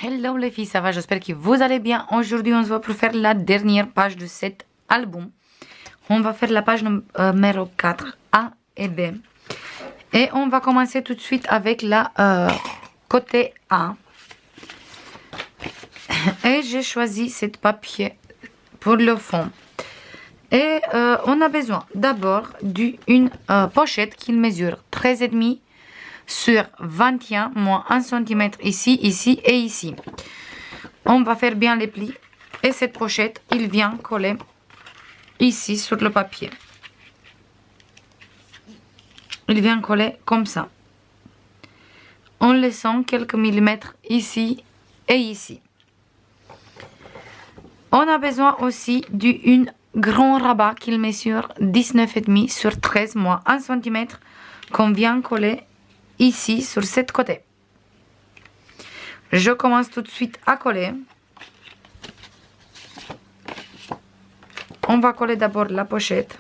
Hello les filles, ça va? J'espère que vous allez bien. Aujourd'hui, on se voit pour faire la dernière page de cet album. On va faire la page numéro 4, A et B. Et on va commencer tout de suite avec la côté A. Et j'ai choisi cette papier pour le fond. Et on a besoin d'abord d'une pochette qui mesure 13,5 sur 21 moins 1 cm ici, ici et ici. On va faire bien les plis. Et cette pochette, il vient coller ici sur le papier. Il vient coller comme ça. En laissant quelques millimètres ici et ici. On a besoin aussi d'un grand rabat qui mesure 19,5 sur 13 moins 1 cm qu'on vient coller ici sur cette côté. Je commence tout de suite à coller. On va coller d'abord la pochette.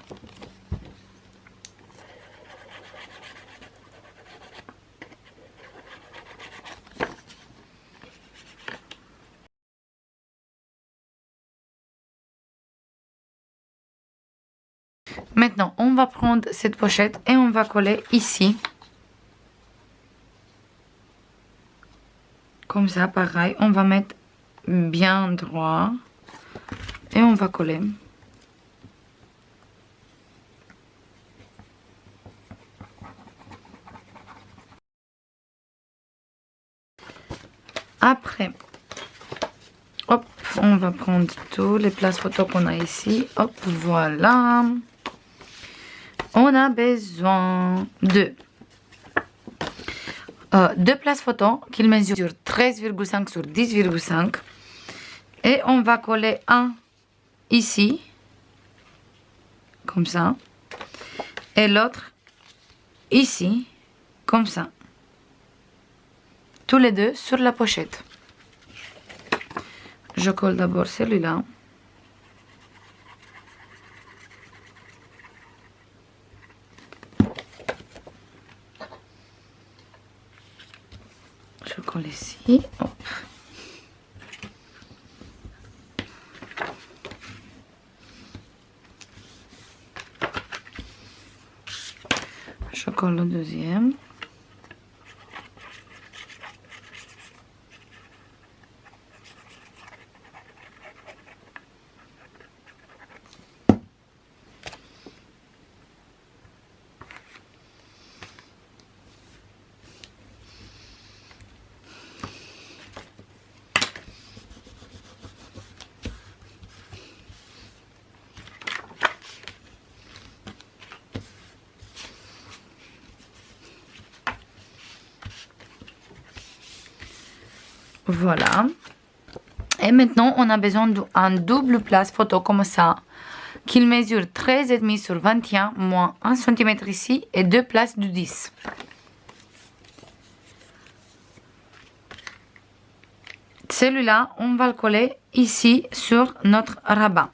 Maintenant, on va prendre cette pochette et on va coller ici. Comme ça, pareil, on va mettre bien droit et on va coller. Après, hop, on va prendre tous les places photos qu'on a ici. Hop, voilà. On a besoin de deux places photos qui mesurent 13,5 sur 10,5. Et on va coller un ici, comme ça. Et l'autre ici, comme ça. Tous les deux sur la pochette. Je colle d'abord celui-là. Je colle ici. Hop. Je colle le deuxième. Voilà. Et maintenant, on a besoin d'une double place photo comme ça, qui mesure 13,5 sur 21, moins 1 cm ici et deux places de 10. Celui-là, on va le coller ici sur notre rabat.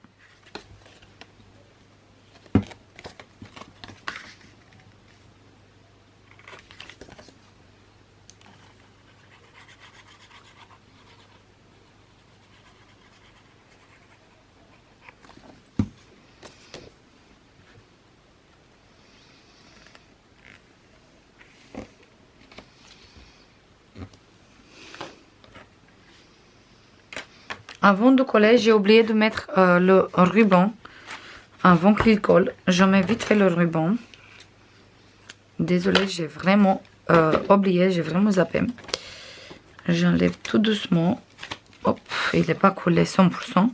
Avant de coller, j'ai oublié de mettre le ruban avant qu'il colle. Je mets vite fait le ruban. Désolée, j'ai vraiment oublié, j'ai vraiment zappé. J'enlève tout doucement. Hop, il n'est pas collé 100%.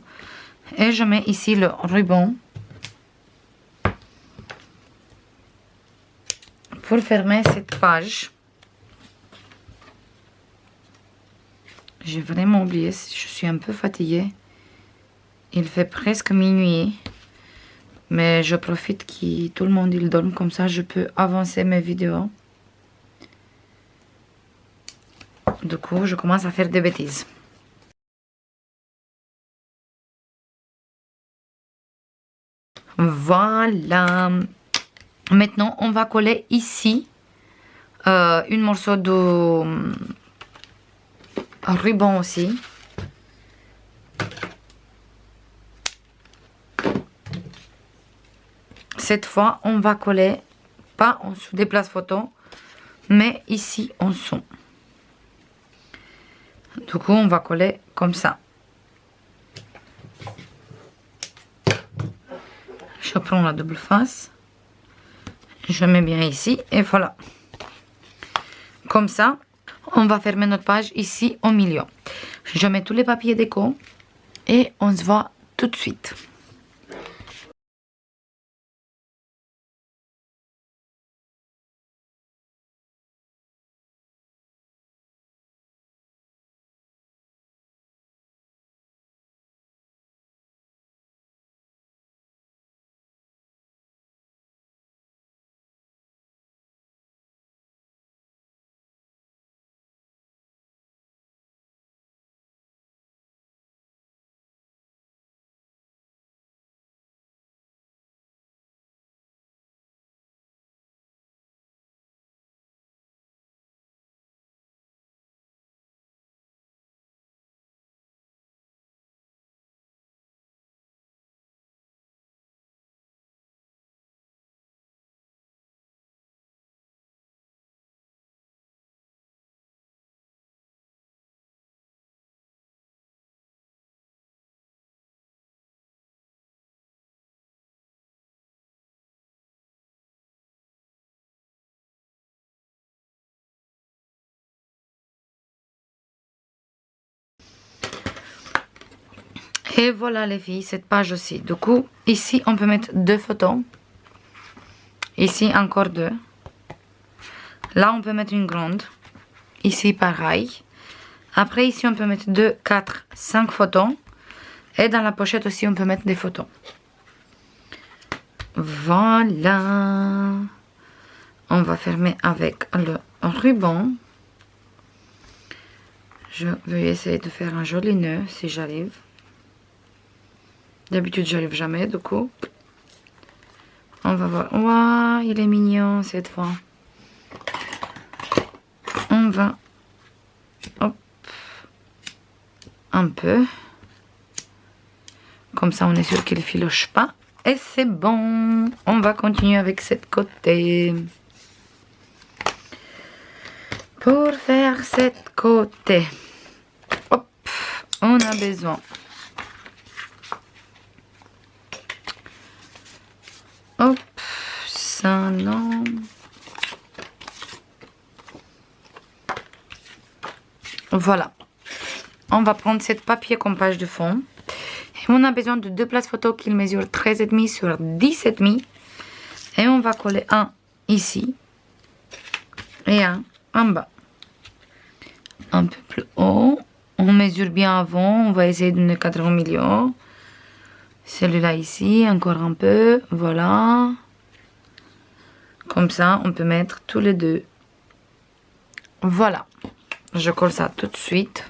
Et je mets ici le ruban pour fermer cette page. J'ai vraiment oublié, je suis un peu fatiguée. Il fait presque minuit. Mais je profite que tout le monde il dorme, comme ça je peux avancer mes vidéos. Du coup, je commence à faire des bêtises. Voilà. Maintenant, on va coller ici un morceau de ruban aussi. Cette fois, on va coller pas en dessous des places photo, mais ici en dessous. Du coup, on va coller comme ça. Je prends la double face. Je mets bien ici et voilà. Comme ça, on va fermer notre page ici au milieu. Je mets tous les papiers déco et on se voit tout de suite. Et voilà les filles, cette page aussi. Du coup, ici on peut mettre 2 photos. Ici encore 2. Là on peut mettre une grande. Ici pareil. Après ici on peut mettre 2, 4, 5 photos. Et dans la pochette aussi on peut mettre des photos. Voilà. On va fermer avec le ruban. Je vais essayer de faire un joli nœud si j'arrive. D'habitude, j'arrive jamais, du coup. On va voir. Waouh, il est mignon cette fois. On va... Hop. Un peu. Comme ça, on est sûr qu'il ne filoche pas. Et c'est bon. On va continuer avec cette côté. Pour faire cette côté. Hop. On a besoin... Hop, ça non. Voilà. On va prendre cette papier comme page de fond. Et on a besoin de 2 places photos qui mesurent 13,5 sur 10,5. Et on va coller un ici. Et un en bas. Un peu plus haut. On mesure bien avant. On va essayer de le cadrer au milieu. Celui-là ici, encore un peu, voilà. Comme ça, on peut mettre tous les 2. Voilà. Je colle ça tout de suite.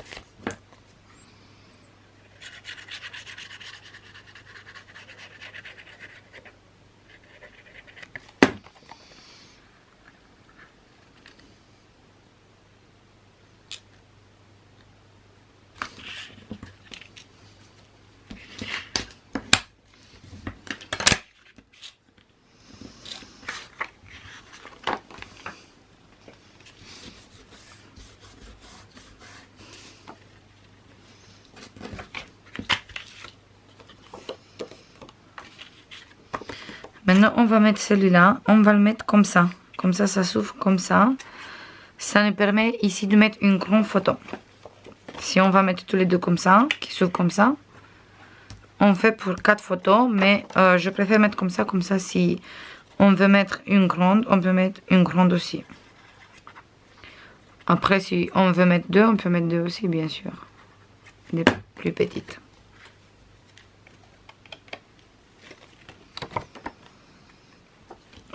Maintenant, on va mettre celui-là. On va le mettre comme ça. Comme ça, ça s'ouvre comme ça. Ça nous permet ici de mettre une grande photo. Si on va mettre tous les 2 comme ça, qui s'ouvrent comme ça, on fait pour 4 photos. Mais je préfère mettre comme ça, si on veut mettre une grande, on peut mettre une grande aussi. Après, si on veut mettre 2, on peut mettre 2 aussi, bien sûr. Des plus petites.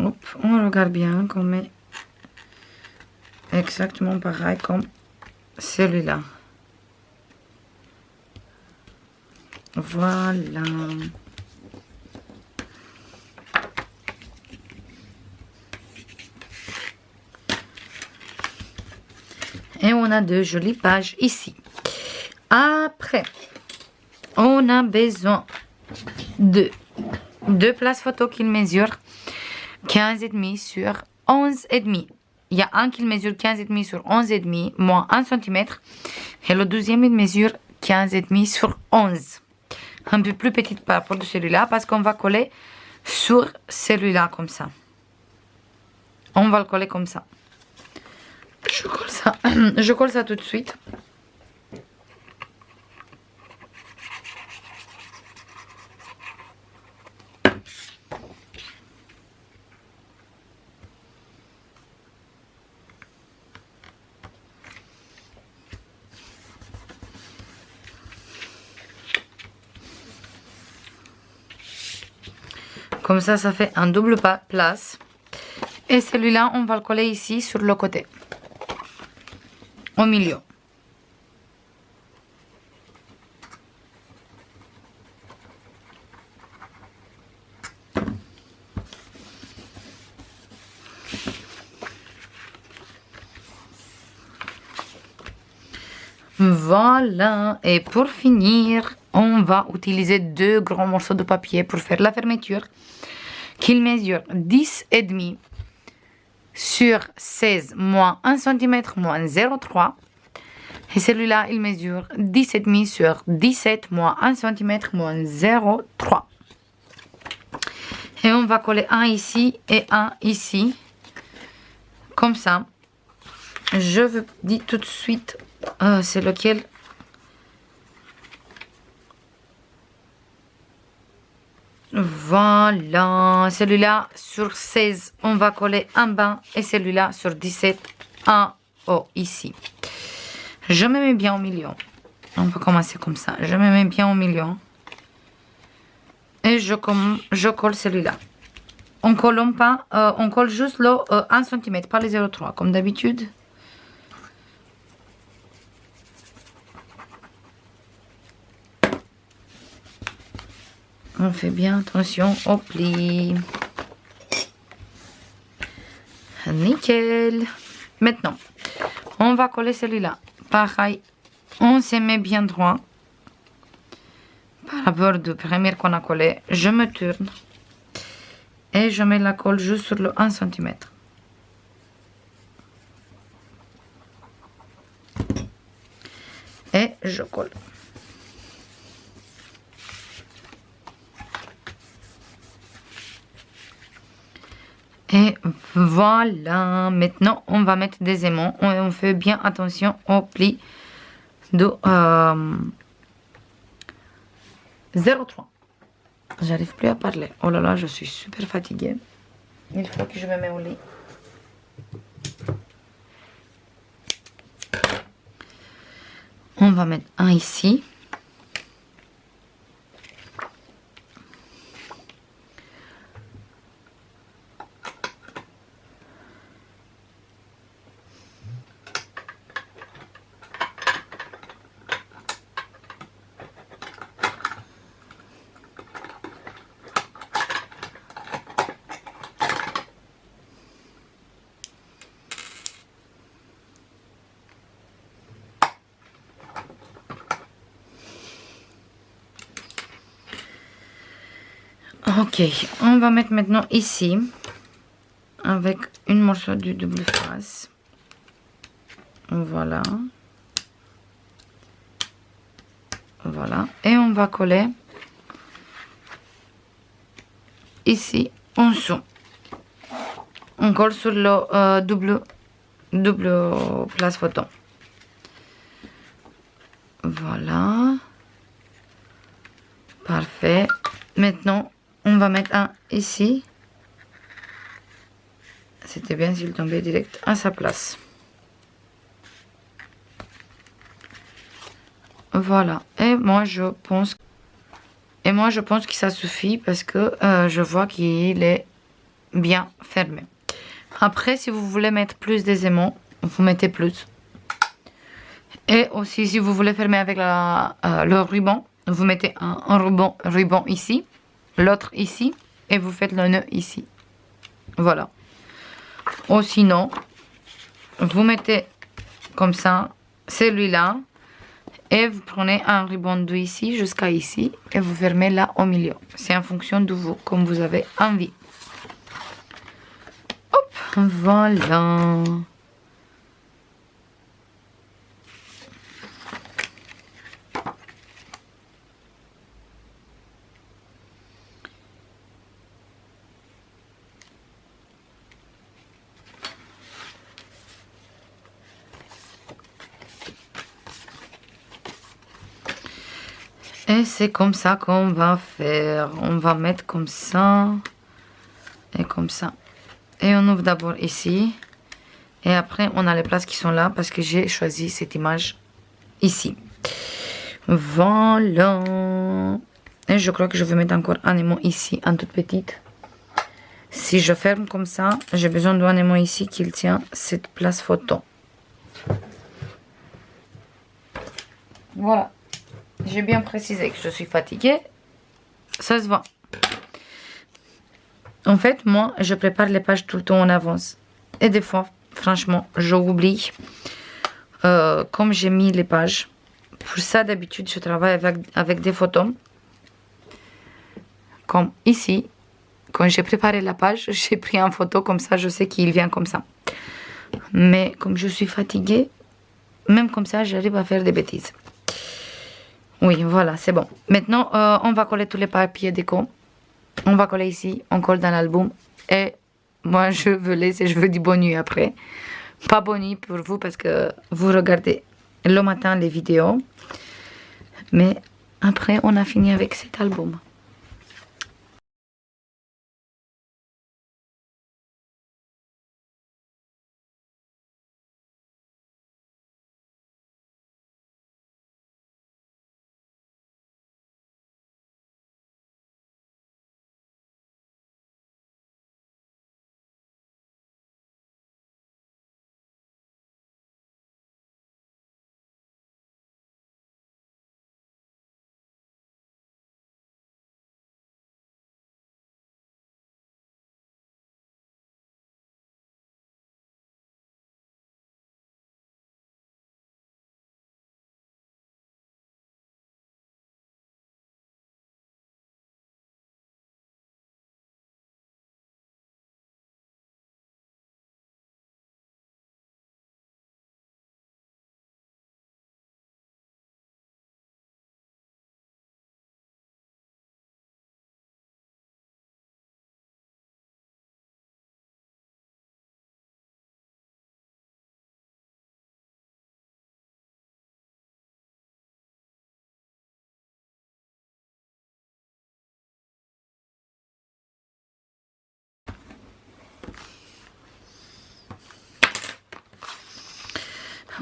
Hop, on regarde bien qu'on met exactement pareil comme celui-là. Voilà. Et on a 2 jolies pages ici. Après, on a besoin de deux places photo qui mesurent 15,5 sur 11,5. Il y a un qui mesure 15,5 sur 11,5, moins 1 cm. Et le deuxième, il mesure 15,5 sur 11. Un peu plus petite par rapport à celui-là, parce qu'on va coller sur celui-là, comme ça. On va le coller comme ça. Je colle ça, je colle ça tout de suite. Comme ça fait un double place. Et celui-là, on va le coller ici sur le côté. Au milieu. Voilà. Et pour finir, on va utiliser deux grands morceaux de papier pour faire la fermeture. Qu'il mesure 10,5 sur 16 moins 1 cm moins 0,3. Et celui-là, il mesure 10,5 sur 17 moins 1 cm moins 0,3. Et on va coller un ici et un ici. Comme ça. Je vous dis tout de suite, c'est lequel. Voilà, celui-là sur 16, on va coller un bas et celui-là sur 17, un haut ici. Je me mets bien au milieu. On va commencer comme ça. Je me mets bien au milieu. Et je colle celui-là. On colle pas, on colle juste le 1 cm, pas les 0,3 comme d'habitude. On fait bien attention au pli. Nickel. Maintenant, on va coller celui-là. Pareil, on se met bien droit. Par rapport au premier qu'on a collé, je me tourne. Et je mets la colle juste sur le 1 cm. Et je colle. Et voilà, maintenant on va mettre des aimants. On fait bien attention au pli de 0,3. J'arrive plus à parler. Oh là là, je suis super fatiguée. Il faut que je me mette au lit. On va mettre un ici. Ok, on va mettre maintenant ici avec une morceau de double face. Voilà. Voilà. Et on va coller ici en dessous. On colle sur le double place photo. Voilà. Parfait. Maintenant, on va mettre un ici. C'était bien s'il tombait direct à sa place. Voilà. Et moi, je pense que ça suffit parce que je vois qu'il est bien fermé. Après, si vous voulez mettre plus d'aimants, vous mettez plus. Et aussi, si vous voulez fermer avec le ruban, vous mettez un ruban ici, l'autre ici, et vous faites le nœud ici. Voilà. Ou sinon, vous mettez comme ça, celui-là, Et vous prenez un ruban d'ici jusqu'à ici et vous fermez là au milieu. C'est en fonction de vous, comme vous avez envie. Hop, voilà. Et c'est comme ça qu'on va faire. On va mettre comme ça et comme ça. Et on ouvre d'abord ici. Et après, on a les places qui sont là parce que j'ai choisi cette image ici. Voilà. Et je crois que je vais mettre encore un aimant ici, un tout petite. Si je ferme comme ça, j'ai besoin d'un aimant ici qui tient cette place photo. Voilà. J'ai bien précisé que je suis fatiguée. Ça se voit. En fait, moi, je prépare les pages tout le temps en avance. Et des fois, franchement, j'oublie. Comme j'ai mis les pages. Pour ça, d'habitude, je travaille avec des photos. Comme ici. Quand j'ai préparé la page, j'ai pris une photo comme ça. Je sais qu'il vient comme ça. Mais comme je suis fatiguée, même comme ça, j'arrive à faire des bêtises. Oui, voilà, c'est bon. Maintenant, on va coller tous les papiers déco. On va coller ici, on colle dans l'album. Et moi, je veux dire bonne nuit après. Pas bonne nuit pour vous parce que vous regardez le matin les vidéos. Mais après, on a fini avec cet album.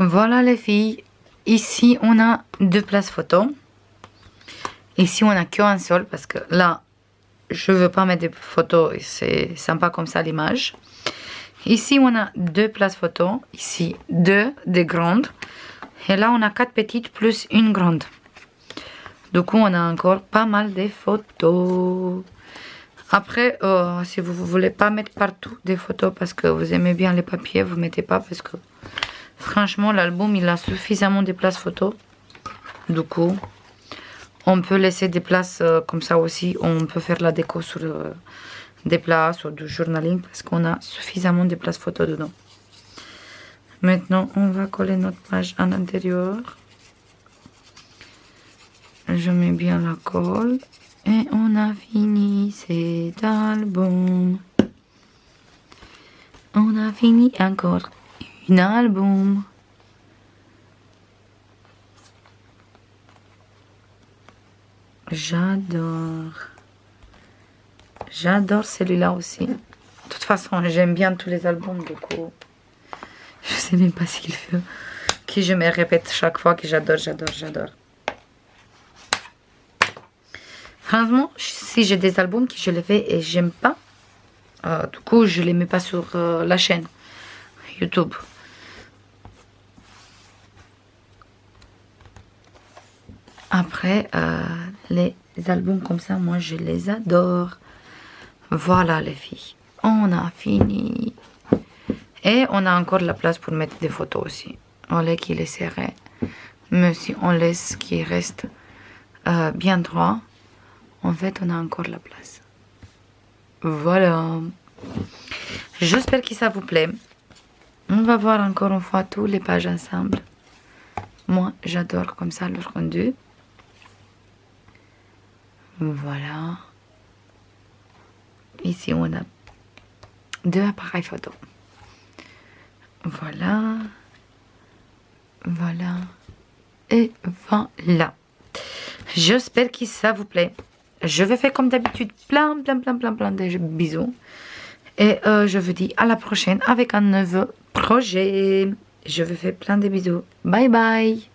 Voilà les filles. Ici, on a deux places photo. Ici, on a qu'un seul parce que là, je veux pas mettre des photos et c'est sympa comme ça l'image. Ici, on a deux places photo. Ici, deux des grandes. Et là, on a quatre petites plus une grande. Du coup, on a encore pas mal de photos. Après, si vous ne voulez pas mettre partout des photos parce que vous aimez bien les papiers, vous ne mettez pas parce que franchement, l'album, il a suffisamment de places photos. Du coup, on peut laisser des places comme ça aussi. On peut faire la déco sur des places ou du journaling parce qu'on a suffisamment de places photos dedans. Maintenant, on va coller notre page à l'intérieur. Je mets bien la colle. Et on a fini cet album. On a fini encore un album. J'adore. J'adore celui-là aussi. De toute façon, j'aime bien tous les albums, du coup. Je sais même pas s'il fait. Que je me répète chaque fois que j'adore, j'adore, j'adore. Franchement, si j'ai des albums que je les fais et j'aime pas, du coup, je les mets pas sur la chaîne YouTube. Après, les albums comme ça, moi, je les adore. Voilà, les filles. On a fini. Et on a encore la place pour mettre des photos aussi. Olé qu'il est serré. Mais si on laisse qu'il reste bien droit, en fait, on a encore la place. Voilà. J'espère que ça vous plaît. On va voir encore une fois toutes les pages ensemble. Moi, j'adore comme ça le rendu. Voilà. Ici, on a 2 appareils photo. Voilà. Voilà. Et voilà. J'espère que ça vous plaît. Je vais faire comme d'habitude plein de bisous. Et je vous dis à la prochaine avec un nouveau projet. Je vous fais plein de bisous. Bye bye.